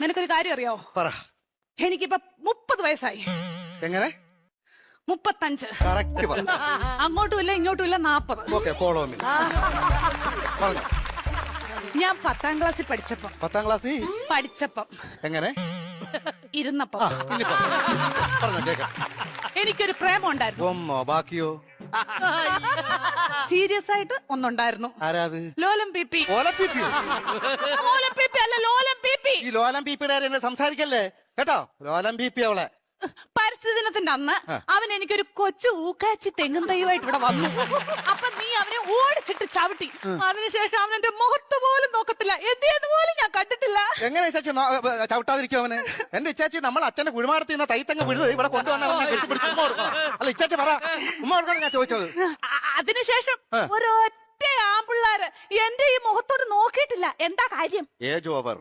നിനക്കൊരു കാര്യം അറിയോ? പറ. എനിക്കിപ്പോ 30 വയസ്സായി. എങ്ങനെ? 35. കറക്റ്റ് പറ. അങ്ങോട്ടും ഇല്ല ഇങ്ങോട്ടും ഇല്ല 40. Okay, follow me. പറഞ്ഞു. ഞാൻ 10ാം ക്ലാസ്സിൽ പഠിച്ചപ്പം 10ാം ക്ലാസ്സിൽ എങ്ങനെ ഇരുന്നപ്പം പറഞ്ഞു കേൾക്കാം. എനിക്കൊരു പ്രേമം ഉണ്ടായിരുന്നു. ഒന്നോ ബാക്കിയോ? സീരിയസ് ആയിട്ട് ഒന്നുണ്ടായിരുന്നു. ആരാത്? ലോലം പിപി. ഓലപ്പിപ്പിയോ? ലോലം പിപി അല്ല, ലോലം പിപി. ഈ ലോലം പീപ്പിയുടെ സംസാരിക്കല്ലേ കേട്ടോ. ലോലം പീപ്പി അവളെ. പരിസ്ഥിതി ദിനത്തിന്റെ അന്ന് അവൻ എനിക്കൊരു കൊച്ചു ഊക്കാച്ചി തെങ്ങും തൈയുമായിട്ട് ഇവിടെ വന്നു. അപ്പൊ നീ അവനെ ഓടിച്ചിട്ട് ചവിട്ടി. അതിനുശേഷം അവൻ എന്റെ മുഖത്ത് പോലും നോക്കത്തില്ല. എന്ത് പോലും ഞാൻ കണ്ടിട്ടില്ല. എങ്ങനെ ഇച്ചാച്ചി ചവിട്ടാതിരിക്കും അവന്? എന്റെ ഇച്ചാച്ചി നമ്മൾ അച്ഛന്റെ കുഴിമാടത്തിൽ നിന്ന് തൈത്തങ്ങ് വിഴുത് ഇവിടെ കൊണ്ടുവന്ന ഉമ്മ കൊടുക്കണം. അല്ല ഇച്ചാച്ചി പറ, ഉമ്മ കൊടുക്കണം ഞാൻ ചോദിച്ചത്. അതിനുശേഷം ഒരൊറ്റ ആമ്പിള്ളാര് എന്റെ ഈ മുഖത്തോട് നോക്കിയിട്ടില്ല. എന്താ കാര്യം? Age over.